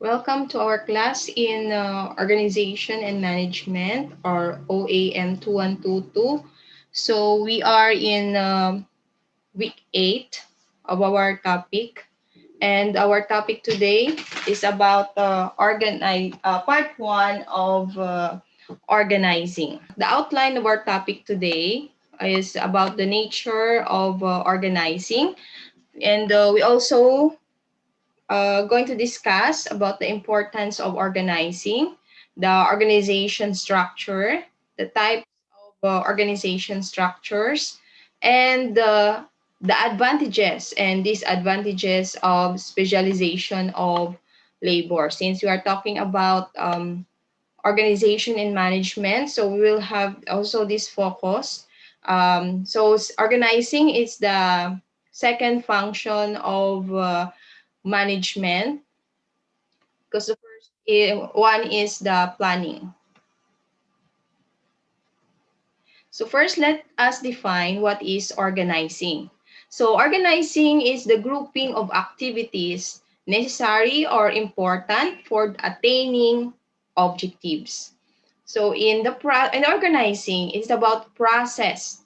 Welcome to our class in Organization and Management, or OAM 2122. So we are in week 8 of our topic, and our topic today is about part 1 of organizing. The outline of our topic today is about the nature of organizing, and we also going to discuss about the importance of organizing, the organization structure, the types of organization structures, and the advantages and disadvantages of specialization of labor. Since we are talking about organization and management, so we will have also this focus. Organizing is the second function of management, because the one is the planning. So first, let us define what is organizing. So organizing is the grouping of activities necessary or important for attaining objectives. So in organizing, it's about process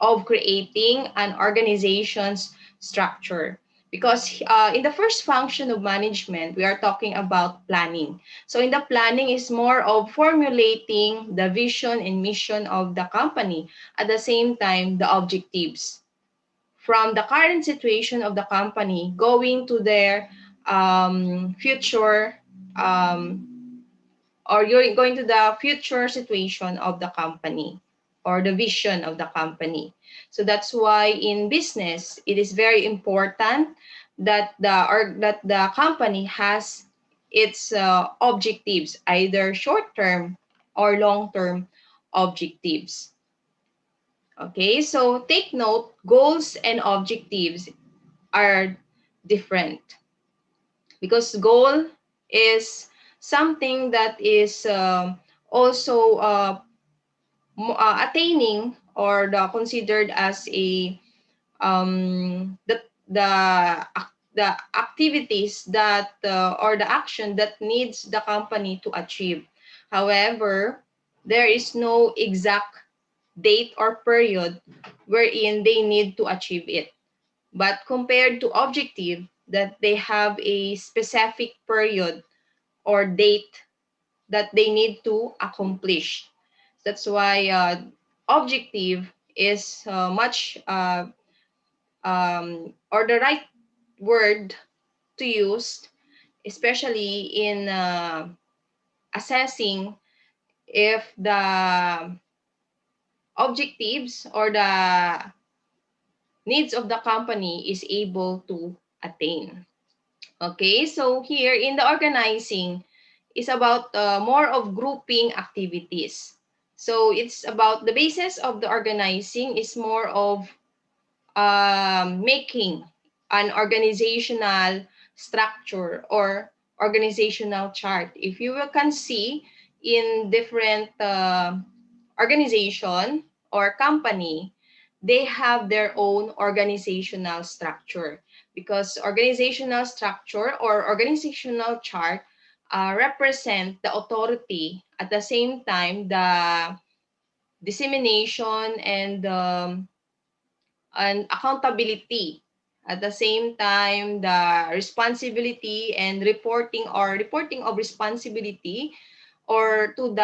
of creating an organization's structure. Because in the first function of management, we are talking about planning. So in the planning is more of formulating the vision and mission of the company. At the same time, the objectives. From the current situation of the company going to their future, or you're going to the future situation of the company or the vision of the company. So that's why in business it is very important that the company has its objectives, either short term or long term objectives. Okay, so take note, goals and objectives are different, because goal is something that is also attaining, or considered as a the activities that or the action that needs the company to achieve. However, there is no exact date or period wherein they need to achieve it. But compared to objective, that they have a specific period or date that they need to accomplish. That's why objective is much or the right word to use, especially in assessing if the objectives or the needs of the company is able to attain. Okay, so here in the organizing is about more of grouping activities. So it's about the basis of the organizing is more of making an organizational structure or organizational chart. If you can see in different organization or company, they have their own organizational structure, because organizational structure or organizational chart represent the authority, at the same time the dissemination and accountability, at the same time the responsibility and reporting of responsibility or to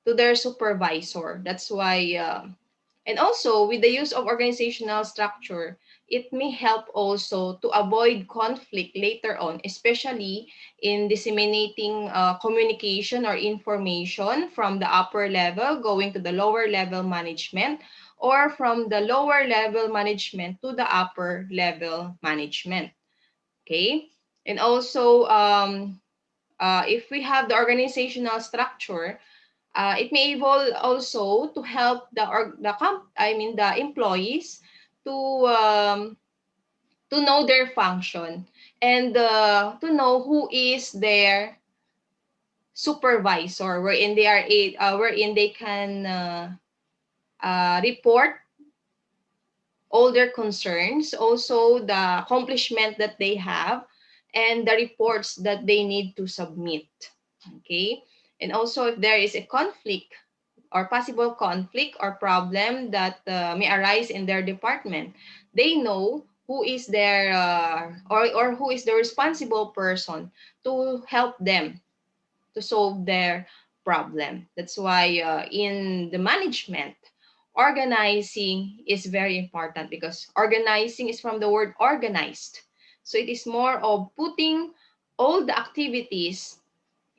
their supervisor. That's why and also with the use of organizational structure, it may help also to avoid conflict later on, especially in disseminating communication or information from the upper level going to the lower level management, or from the lower level management to the upper level management. Okay? And also, if we have the organizational structure, it may able also to help the employees to um, to know their function, and to know who is their supervisor, wherein they can report all their concerns, also the accomplishment that they have, and the reports that they need to submit. Okay? And also if there is a conflict or possible conflict or problem that may arise in their department, they know who is their or who is the responsible person to help them to solve their problem. That's why in the management, organizing is very important because organizing is from the word organized. So it is more of putting all the activities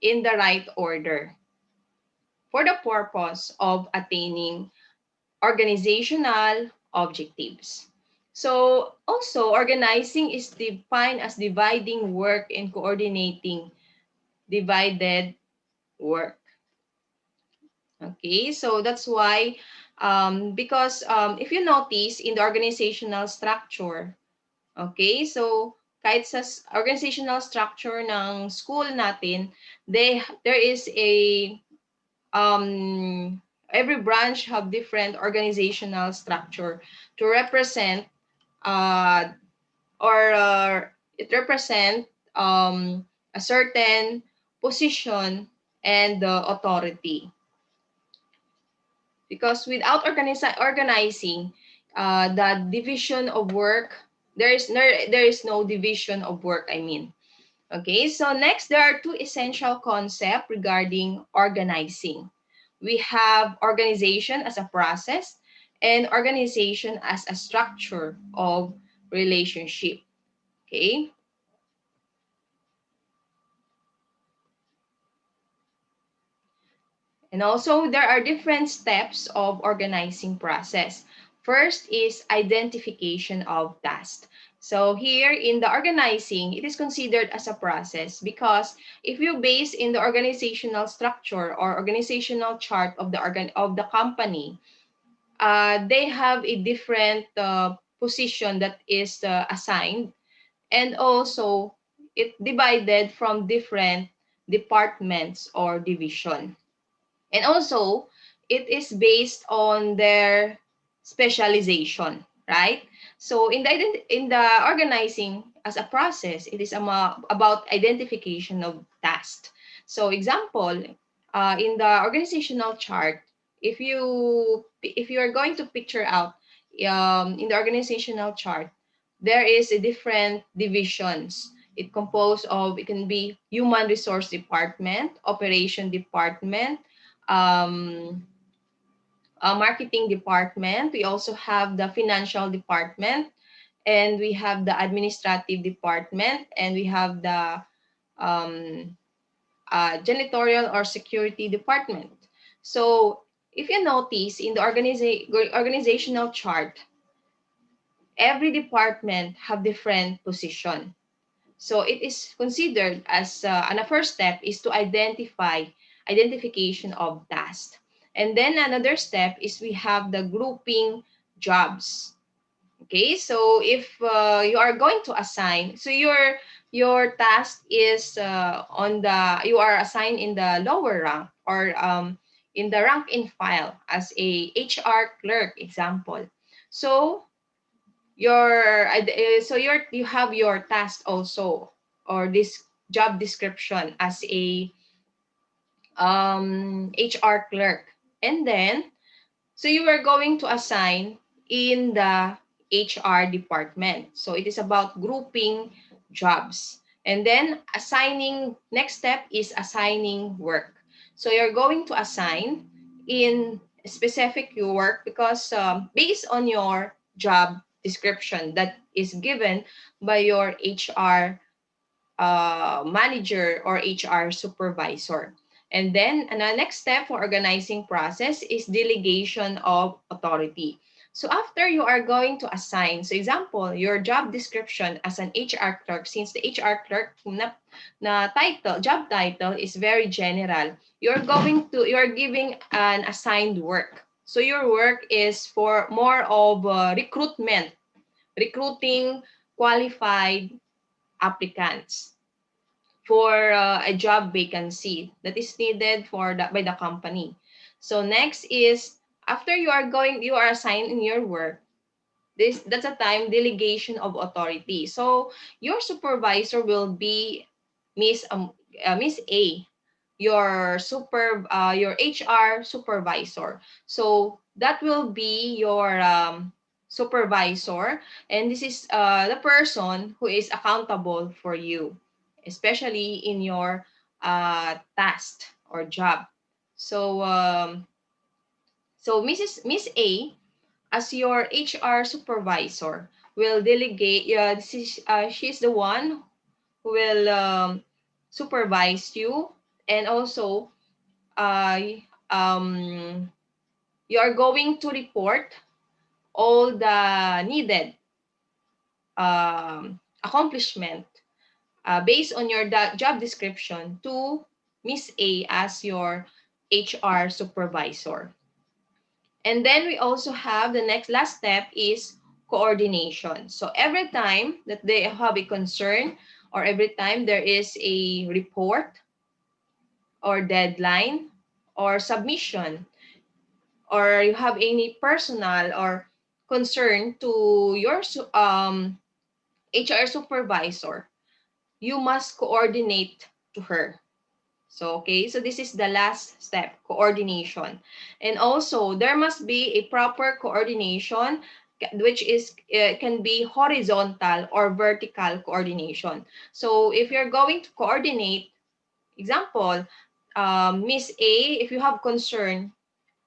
in the right order for the purpose of attaining organizational objectives. So also organizing is defined as dividing work and coordinating divided work. Okay, so that's why because if you notice in the organizational structure, okay, so kahit sa organizational structure ng school natin, there is a every branch have different organizational structure to represent uh, or it represent a certain position and authority. Because without organizing the division of work, there is no division of work, I mean. Okay, so next, there are two essential concepts regarding organizing. We have organization as a process and organization as a structure of relationship. Okay, and also there are different steps of organizing process. First is identification of tasks. So here in the organizing, it is considered as a process because if you base in the organizational structure or organizational chart of the company, they have a different position that is assigned, and also it divided from different departments or division. And also, it is based on their specialization, right? So in the organizing as a process, it is about identification of tasks. So example, in the organizational chart, if you are going to picture out in the organizational chart, there is a different divisions. It can be human resource department, operation department, um, marketing department. We also have the financial department, and we have the administrative department, and we have the um, janitorial or security department. So if you notice in the organizational chart, every department have different position. So it is considered as and a first step is to identification of tasks. And then another step is we have the grouping jobs. Okay, so if you are going to assign, so your task is you are assigned in the lower rank or in the rank in file as a HR clerk example. So you have your task also or this job description as a HR clerk, and then so you are going to assign in the HR department. So it is about grouping jobs, and then assigning. Next step is assigning work. So you're going to assign in specific your work because based on your job description that is given by your HR manager or HR supervisor. And then the next step for organizing process is delegation of authority. So after you are going to assign, so example, your job description as an HR clerk, since the HR clerk job title is very general, you're giving an assigned work. So your work is for more of recruiting qualified applicants for a job vacancy that is needed by the company. So next is after you are assigned in your work, That's a time delegation of authority. So your supervisor will be Miss Miss A, your HR supervisor. So that will be your supervisor, and this is the person who is accountable for you, especially in your task or job. So Miss A, as your HR supervisor, will delegate. She's the one who will supervise you, and also uh, um, you are going to report all the needed accomplishment based on your job description to Miss A as your HR supervisor. And then we also have the next last step is coordination. So every time that they have a concern, or every time there is a report or deadline or submission, or you have any personal or concern to your HR supervisor, you must coordinate to her. So, okay, so this is the last step, coordination. And also, there must be a proper coordination, which is can be horizontal or vertical coordination. So, if you're going to coordinate, example, Miss A, if you have concern,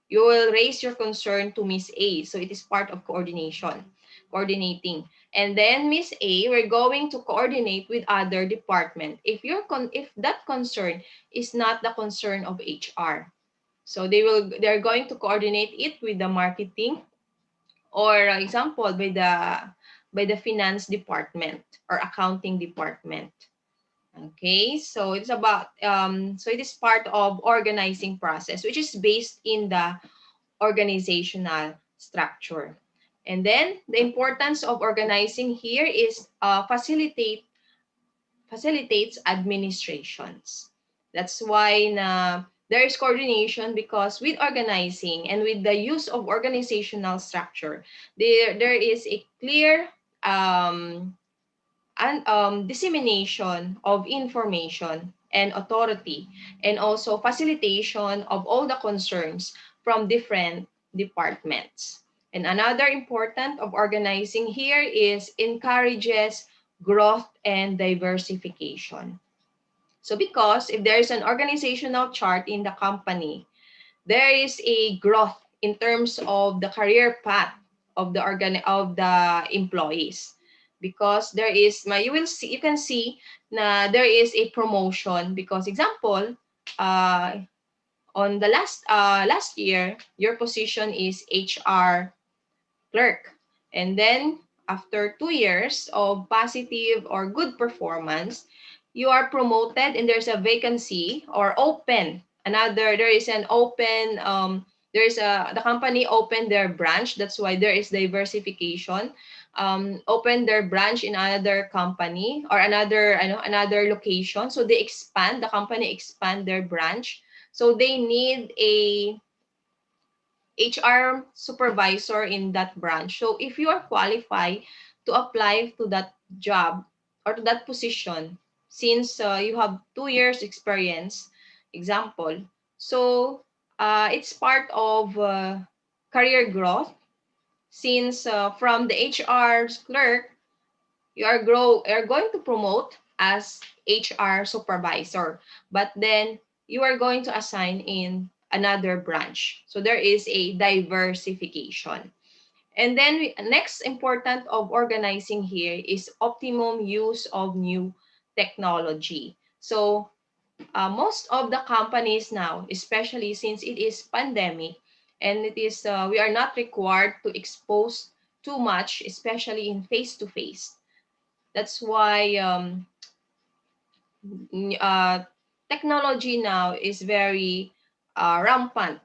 you will raise your concern to Miss A. So, it is part of coordination, coordinating. And then Miss A, we're going to coordinate with other department. If that concern is not the concern of HR, so they're going to coordinate it with the marketing, or example by the finance department or accounting department. Okay, so it's about so it is part of organizing process, which is based in the organizational structure. And then the importance of organizing here is facilitates administrations. That's why there is coordination, because with organizing and with the use of organizational structure, there is a clear dissemination of information and authority, and also facilitation of all the concerns from different departments. And another important of organizing here is encourages growth and diversification. So because if there is an organizational chart in the company, there is a growth in terms of the career path of the employees, because there is you can see na there is a promotion, because example, uh, on the last year your position is HR clerk, and then after 2 years of positive or good performance, you are promoted and there's a vacancy or open another there is an open there's a the company opened their branch. That's why there is diversification. Open their branch in another company or another location, so the company expand their branch, so they need a HR supervisor in that branch. So if you are qualified to apply to that job or to that position, since you have 2 years experience, example, so it's part of career growth, since from the HR clerk, you're going to promote as HR supervisor, but then you are going to assign in another branch. So there is a diversification. And then next important of organizing here is optimum use of new technology. So most of the companies now, especially since it is pandemic, and it is we are not required to expose too much, especially in face to face. That's why technology now is very rampant,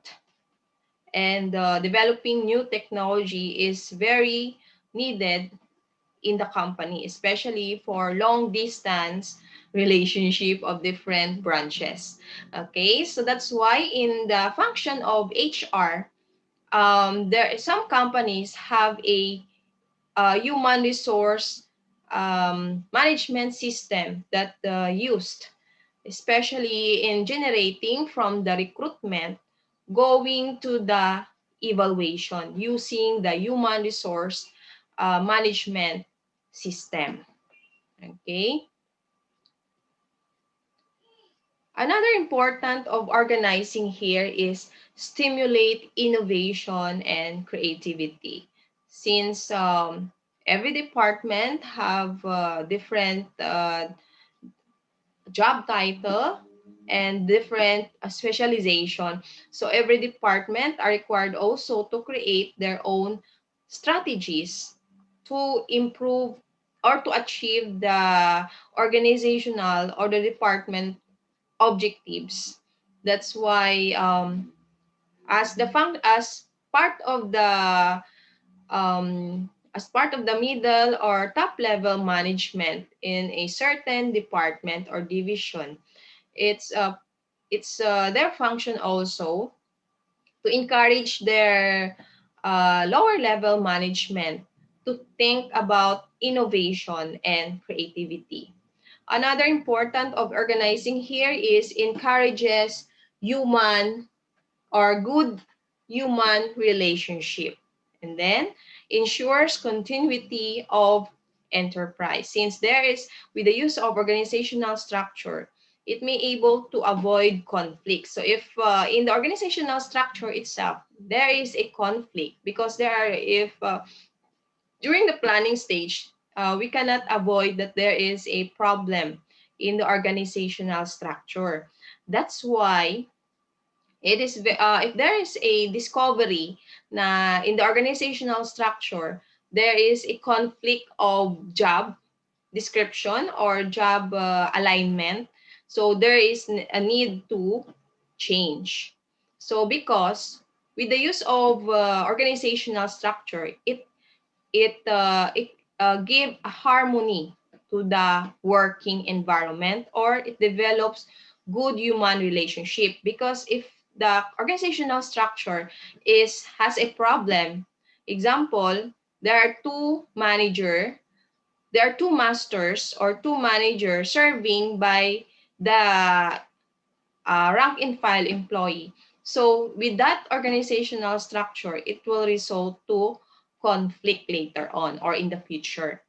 and developing new technology is very needed in the company, especially for long distance relationship of different branches. Okay, so that's why in the function of HR, some companies have a human resource management system that used, especially in generating from the recruitment going to the evaluation using the human resource management system. Okay. Another important of organizing here is stimulate innovation and creativity. Since every department have different job title and different specialization. So every department are required also to create their own strategies to improve or to achieve the organizational or the department objectives. That's why as part of the middle or top level management in a certain department or division, it's their function also to encourage their lower level management to think about innovation and creativity. Another important of organizing here is encourages human or good human relationship, and then ensures continuity of enterprise. Since there is, with the use of organizational structure, it may able to avoid conflict. So if in the organizational structure itself there is a conflict, because there are, if during the planning stage, we cannot avoid that there is a problem in the organizational structure. That's why it is if there is a discovery na in the organizational structure there is a conflict of job description or job alignment, so there is a need to change. So because with the use of organizational structure, it give a harmony to the working environment, or it develops good human relationship. Because if the organizational structure has a problem, example, there are two masters or two managers serving by the rank and file employee. So with that organizational structure, it will result to conflict later on or in the future.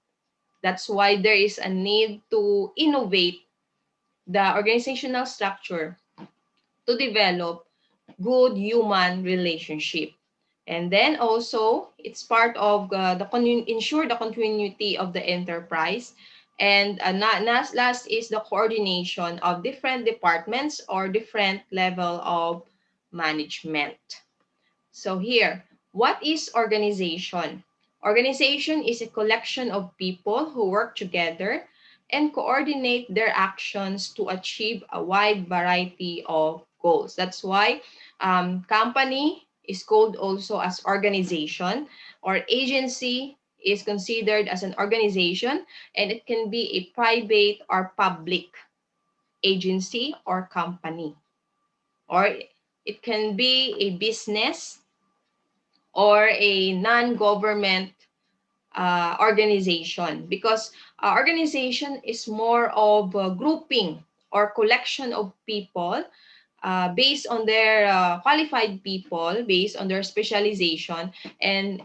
That's why there is a need to innovate the organizational structure to develop good human relationship. And then also, it's part of ensure the continuity of the enterprise. And last is the coordination of different departments or different level of management. So here, what is organization? Organization is a collection of people who work together and coordinate their actions to achieve a wide variety of goals. That's why company is called also as organization, or agency is considered as an organization, and it can be a private or public agency or company, or it can be a business or a non-government organization, because organization is more of a grouping or collection of people based on their qualified people, based on their specialization, and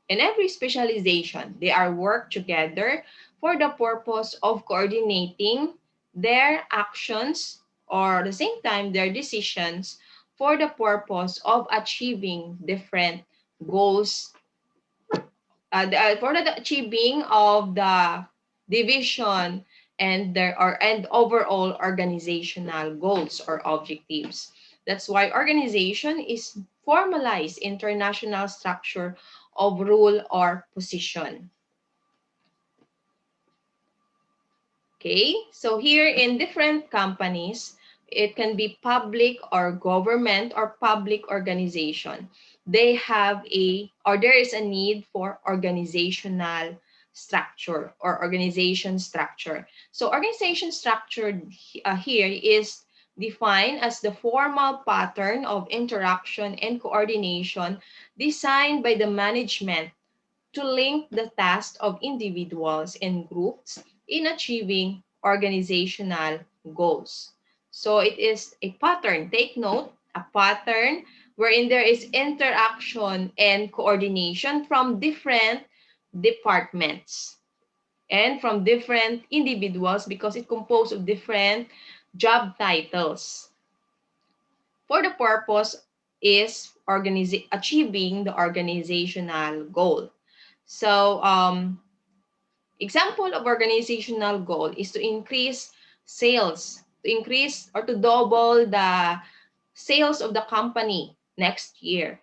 in every specialization they are work together for the purpose of coordinating their actions, or at the same time their decisions, for the purpose of achieving different goals, for the achieving of the division and overall organizational goals or objectives. That's why organization is formalized international structure of rule or position. Okay, so here in different companies, it can be public or government or public organization. They have there is a need for organizational structure or organization structure. So organization structure here is defined as the formal pattern of interaction and coordination designed by the management to link the tasks of individuals and groups in achieving organizational goals. So it is a pattern. Take note, a pattern wherein there is interaction and coordination from different departments and from different individuals because it composed of different job titles for the purpose is achieving the organizational goal. So, example of organizational goal is to increase sales, to increase or to double the sales of the company next year.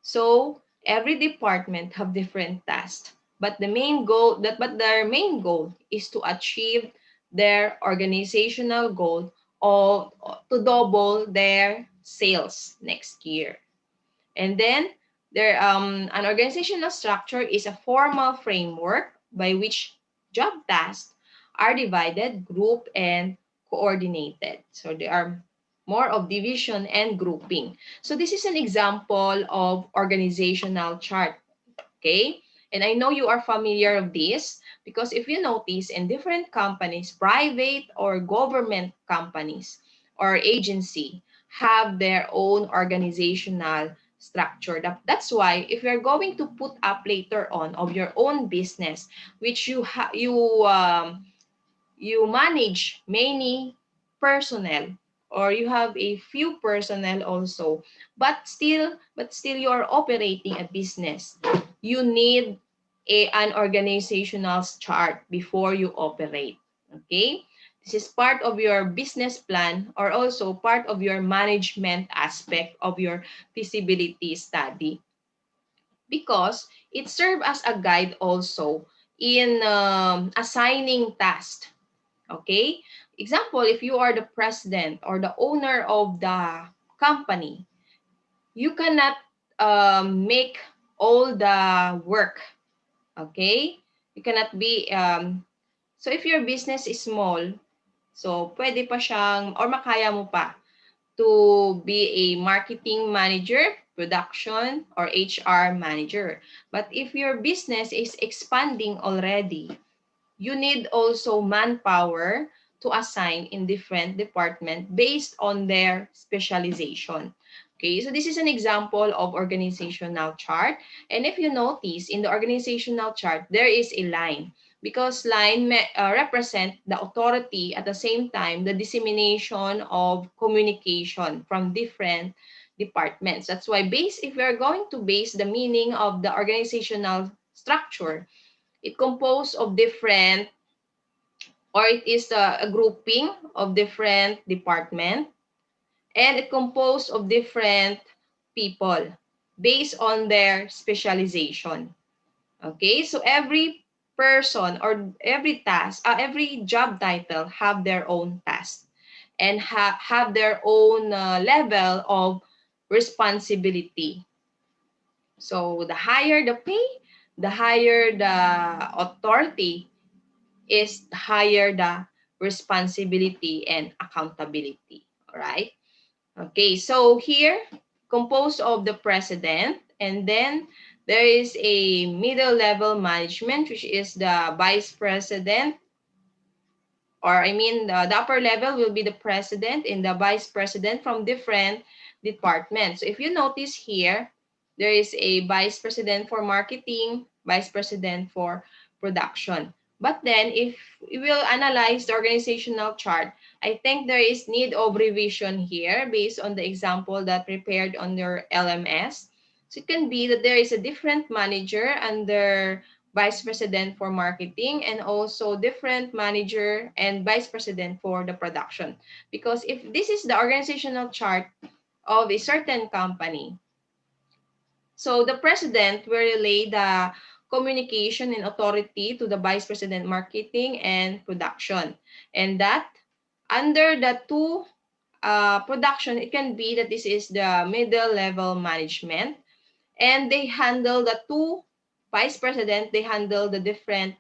So every department have different tasks, but their main goal is to achieve their organizational goal or to double their sales next year. And then an organizational structure is a formal framework by which job tasks are divided, grouped, and coordinated. So there are more of division and grouping. So this is an example of organizational chart. Okay? And I know you are familiar of this because if you notice in different companies, private or government companies or agency have their own organizational structure. That's why if you're going to put up later on of your own business, which you manage many personnel or you have a few personnel also but still you are operating a business, you need an organizational chart before you operate. Okay, this is part of your business plan or also part of your management aspect of your feasibility study because it serves as a guide also in assigning tasks. Okay? Example, if you are the president or the owner of the company, you cannot make all the work. Okay? You cannot be, so if your business is small, so pwede pa siyang, or makaya mo pa to be a marketing manager, production, or HR manager. But if your business is expanding already, you need also manpower to assign in different department based on their specialization. Okay, so this is an example of organizational chart. And if you notice in the organizational chart, there is a line because line represent the authority at the same time the dissemination of communication from different departments. That's why if we are going to base the meaning of the organizational structure, it composed of different or it is a grouping of different department and it composed of different people based on their specialization. Okay, so every person or every task, every job title have their own task and have their own level of responsibility. So the higher the pay, the higher the authority is higher the responsibility and accountability. All right. Okay. So here, composed of the president, and then there is a middle level management, which is the vice president, or I mean, the upper level will be the president and the vice president from different departments. So if you notice here, there is a vice president for marketing, vice president for production. But then if we will analyze the organizational chart, I think there is need of revision here based on the example that prepared on your LMS. So it can be that there is a different manager under vice president for marketing and also different manager and vice president for the production. Because if this is the organizational chart of a certain company, so the president will relay the communication and authority to the vice president marketing and production. And that under the two production, it can be that this is the middle level management and they handle the two vice president, they handle the different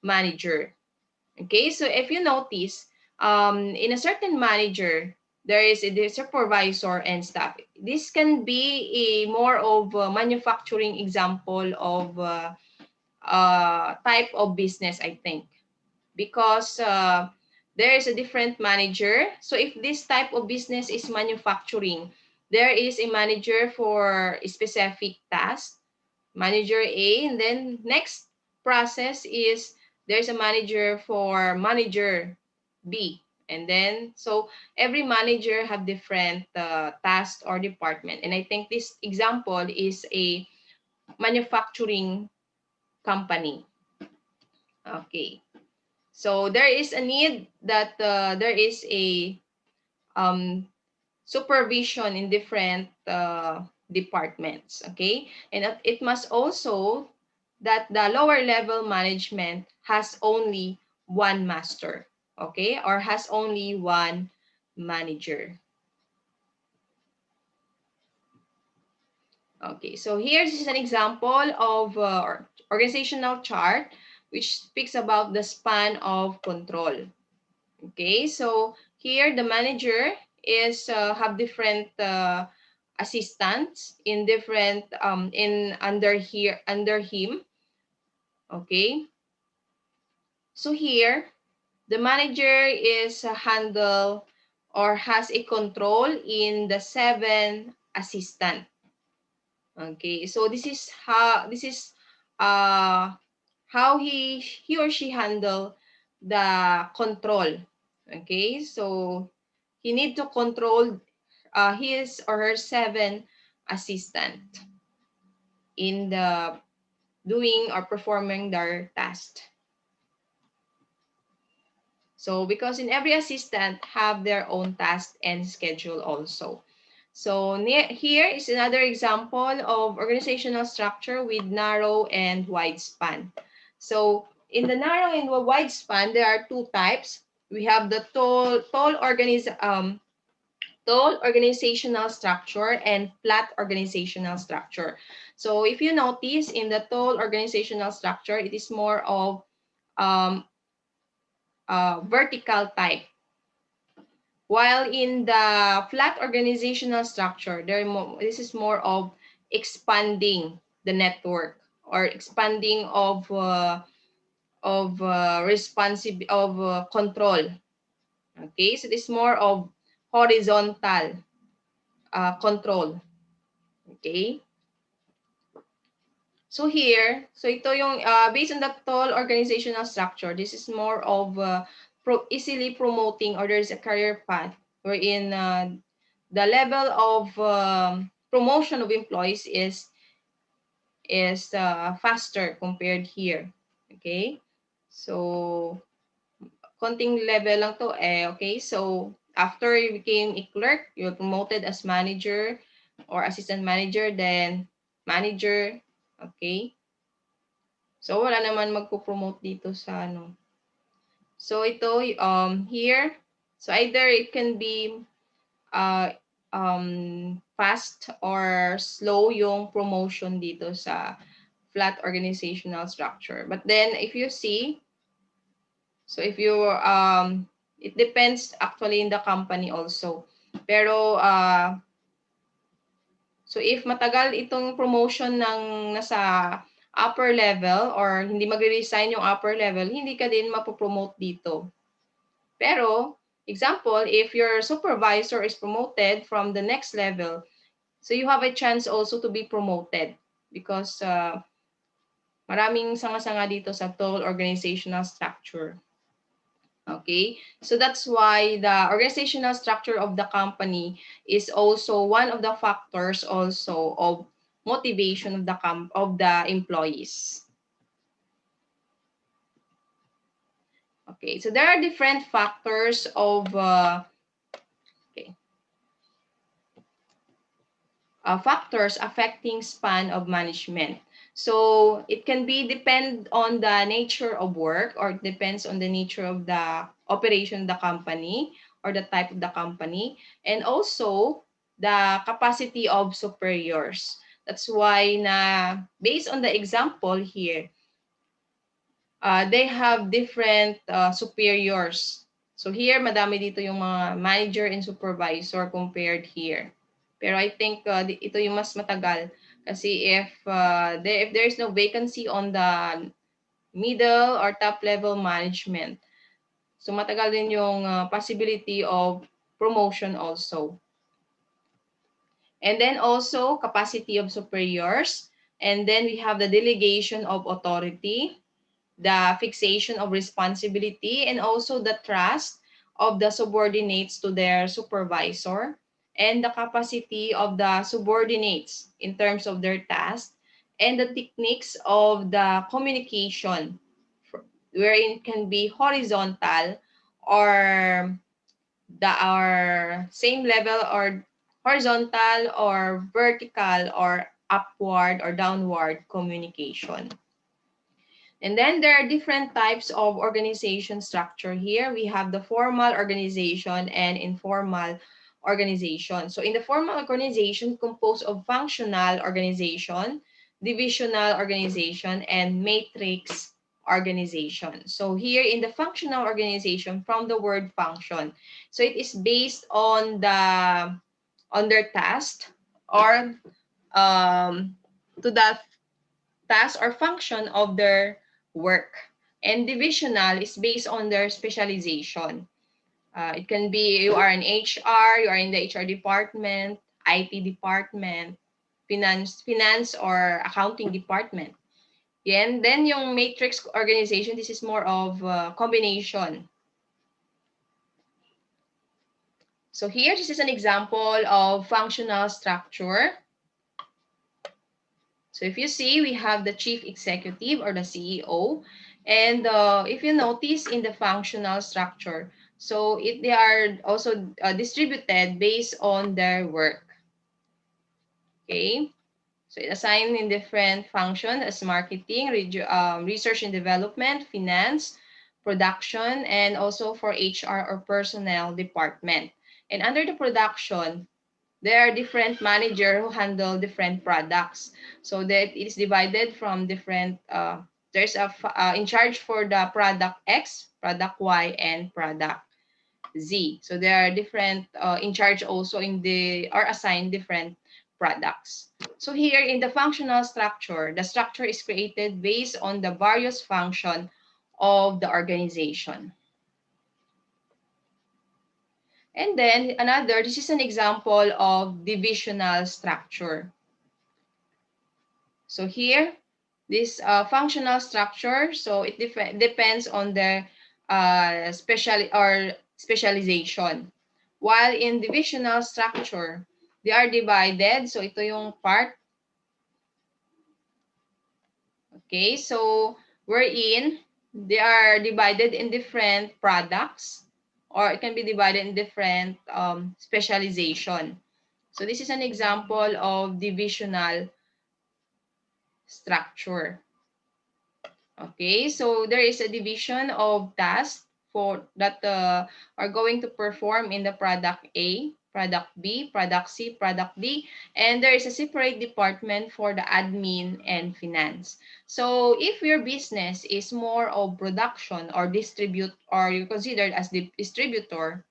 manager. Okay, so if you notice, in a certain manager, there is a supervisor and staff. This can be a more of a manufacturing example of type of business, I think, because there is a different manager. So if this type of business is manufacturing, there is a manager for a specific task, manager A, and then next process is there's a manager for manager B. And then, so every manager have different tasks or department. And I think this example is a manufacturing company. Okay. So there is a need that there is a um, supervision in different departments. Okay. And it must also that the lower level management has only one master. Okay. Or has only one manager. Okay, so here's an example of organizational chart which speaks about the span of control. Okay, so here the manager is have different assistants in different in under him. Okay, so here the manager is handle or has a control in the 7 assistant. Okay, so this is uh how he or she handle the control. Okay, so he need to control his or her 7 assistant in the doing or performing their task. So because in every assistant have their own task and schedule also. So here is another example of organizational structure with narrow and wide span. So in the narrow and wide span, there are 2 types. We have the tall organizational structure and flat organizational structure. So if you notice in the tall organizational structure, it is more of um, vertical type. While in the flat organizational structure, this is more of expanding the network or expanding of control. Okay, so this is more of horizontal control. Okay. So here, so ito yung based on the tall organizational structure, this is more of easily promoting or there's a career path wherein the level of promotion of employees is faster compared here. Okay? So, konting level lang to okay? So, after you became a clerk, you're promoted as manager or assistant manager, then manager, okay? So, wala naman magpo-promote dito sa ano. So, ito, here, so either it can be uh, fast or slow yung promotion dito sa flat organizational structure. But then, if you see, so if you, it depends actually in the company also. Pero, so if matagal itong promotion ng nasa upper level or hindi magre-resign yung upper level, hindi ka din mapopromote dito. Pero, example, if your supervisor is promoted from the next level, so you have a chance also to be promoted because maraming sanga-sanga dito sa tall organizational structure. Okay, so that's why the organizational structure of the company is also one of the factors also of motivation of the employees. Okay, so there are different factors of factors affecting span of management. So it can be depend on the nature of work or it depends on the nature of the operation of the company or the type of the company and also the capacity of superiors. That's why na based on the example here, they have different superiors. So here, madami dito yung mga manager and supervisor compared here. Pero I think ito yung mas matagal Kasi if there is no vacancy on the middle or top level management, so matagal din yung possibility of promotion also. And then also capacity of superiors. And then we have the delegation of authority, the fixation of responsibility, and also the trust of the subordinates to their supervisor, and the capacity of the subordinates in terms of their task, and the techniques of the communication, wherein it can be horizontal or are same level or horizontal or vertical or upward or downward communication. And then there are different types of organization structure here. We have the formal organization and informal organization. So in the formal organization, composed of functional organization, divisional organization, and matrix organization. So here in the functional organization, from the word function, so it is based on their task or to the task or function of their work. And divisional is based on their specialization. It can be you are in HR, you are in the HR department, IT department, finance or accounting department. And then yung matrix organization, this is more of a combination. So here, this is an example of functional structure. So if you see, we have the chief executive or the CEO. And if you notice in the functional structure, so they are also distributed based on their work. Okay. So it assigned in different functions as marketing, research and development, finance, production, and also for HR or personnel department. And under the production, there are different managers who handle different products. So that it is divided from different, there's in charge for the product X, product Y, and product Z. So there are different in charge also are assigned different products. So here in the functional structure, the structure is created based on the various function of the organization. And then this is an example of divisional structure. So here, this functional structure, so it depends on the specialization. While in divisional structure, they are divided. So ito yung part. Okay, so wherein they are divided in different products, or it can be divided in different specialization. So this is an example of divisional structure. Okay, so there is a division of tasks for that are going to perform in the product A, product B, product C, product D, and there is a separate department for the admin and finance. So if your business is more of production or distribute, or you're considered as the distributor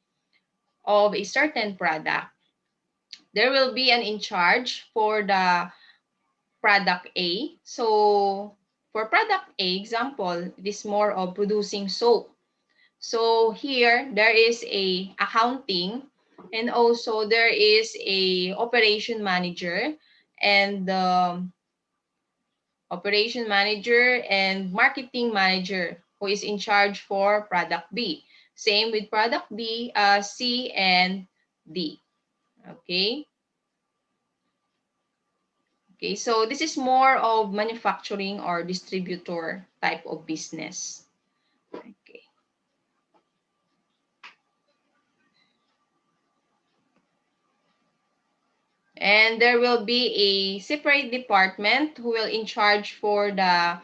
of a certain product, there will be an in charge for the product A. So for product A, example, it is more of producing soap. So here, there is a accounting, and also there is a operation manager and marketing manager who is in charge for product B. Same with product B, C, and D. Okay. Okay, so this is more of manufacturing or distributor type of business. Okay. And there will be a separate department who will in charge for the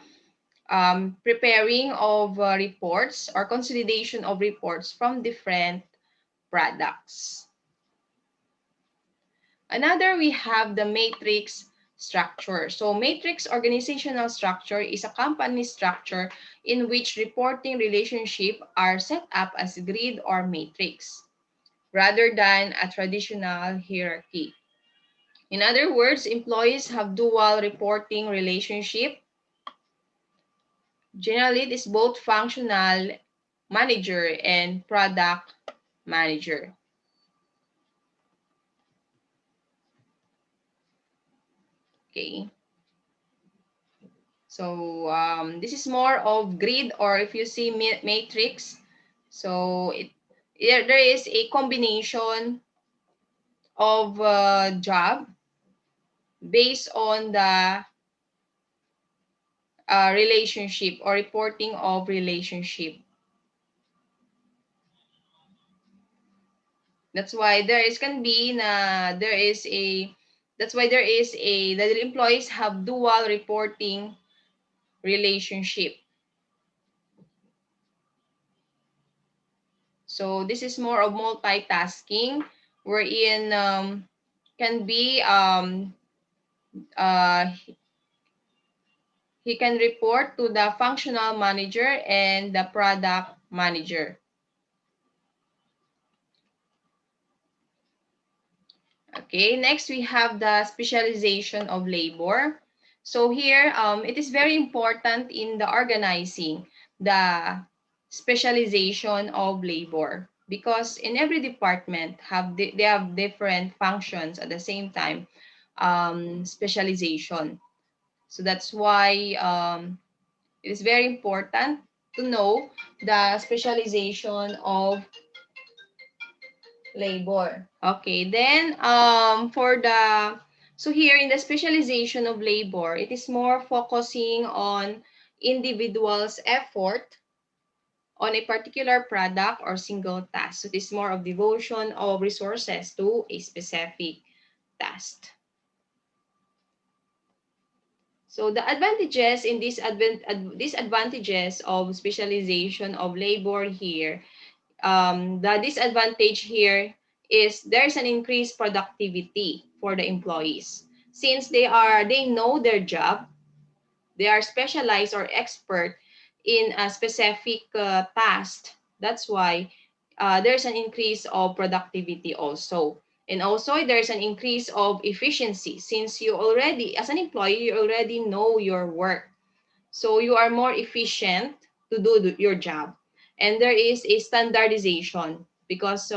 preparing of reports or consolidation of reports from different products. Another, we have the matrix structure. So matrix organizational structure is a company structure in which reporting relationships are set up as grid or matrix rather than a traditional hierarchy. In other words, employees have dual reporting relationship. Generally, it is both functional manager and product manager. Okay. So this is more of grid, or if you see matrix. So there is a combination of job based on the relationship or reporting of relationship. That's why there is can be na there is a that's why there is a the employees have dual reporting relationship. So this is more of multitasking, wherein can be uh, he can report to the functional manager and the product manager. Okay, next we have the specialization of labor. So here, it is very important in the organizing the specialization of labor, because in every department they have different functions at the same time, specialization. So that's why it is very important to know the specialization of labor. Okay, then so here in the specialization of labor, it is more focusing on individuals' effort on a particular product or single task. So it is more of devotion of resources to a specific task. So the advantages in disadvantages of specialization of labor here, the disadvantage here is there's an increased productivity for the employees, since they know their job, they are specialized or expert in a specific task. That's why there's an increase of productivity also. And also there's an increase of efficiency, since you already, as an employee, you already know your work. So you are more efficient to do your job. And there is a standardization, because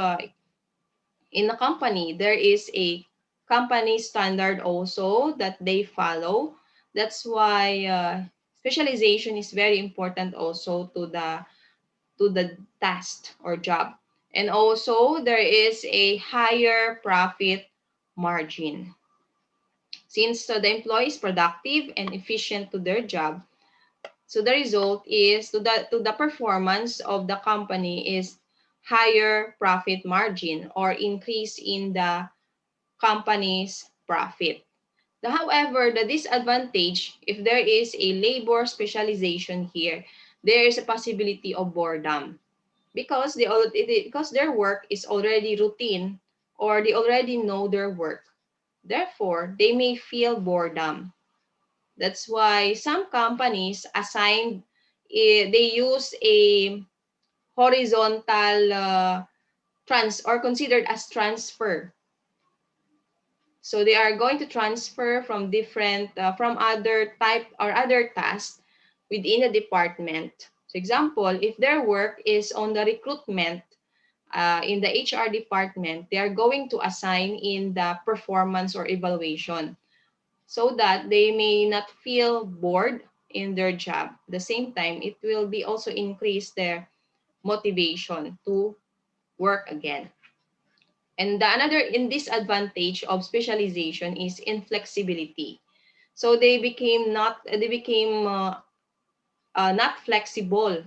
in a company, there is a company standard also that they follow. That's why specialization is very important also to the task or job. And also there is a higher profit margin. Since the employee is productive and efficient to their job, so the result is to the performance of the company is higher profit margin or increase in the company's profit. However, the disadvantage, if there is a labor specialization here, there is a possibility of boredom, because because their work is already routine, or they already know their work. Therefore, they may feel boredom. That's why some companies they use a horizontal or considered as transfer. So they are going to transfer from from other type or other tasks within a department. For example, if their work is on the recruitment in the HR department, they are going to assign in the performance or evaluation, so that they may not feel bored in their job. At the same time, it will be also increase their motivation to work again. And the another in disadvantage of specialization is inflexibility. So they became not flexible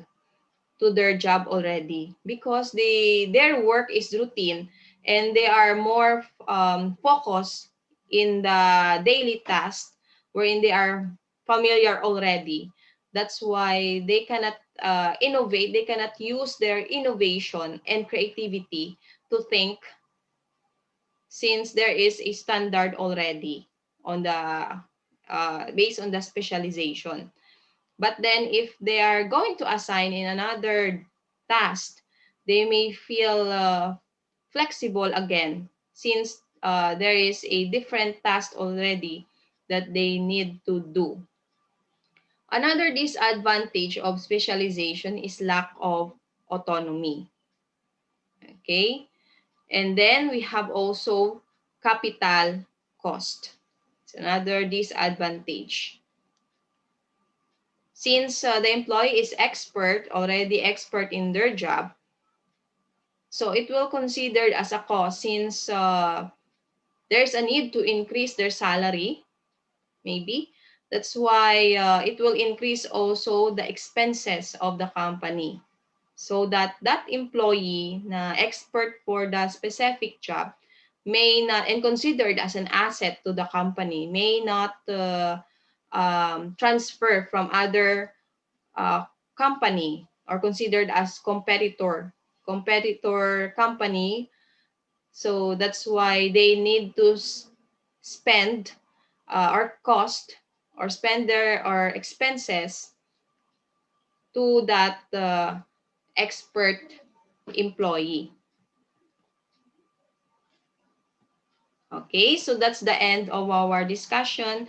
to their job already, because their work is routine, and they are more focused in the daily task wherein they are familiar already. That's why they cannot innovate, they cannot use their innovation and creativity to think, since there is a standard already on the based on the specialization. But then if they are going to assign in another task, they may feel flexible again, since there is a different task already that they need to do. Another disadvantage of specialization is lack of autonomy. Okay? And then we have also capital cost. It's another disadvantage. Since the employee is already expert in their job, so it will considered as a cost since there's a need to increase their salary, maybe. That's why it will increase also the expenses of the company. So that employee na expert for the specific job may not, and considered as an asset to the company, may not transfer from other company or considered as competitor company. So that's why they need to spend or cost or spend their or expenses to that expert employee. Okay, so that's the end of our discussion.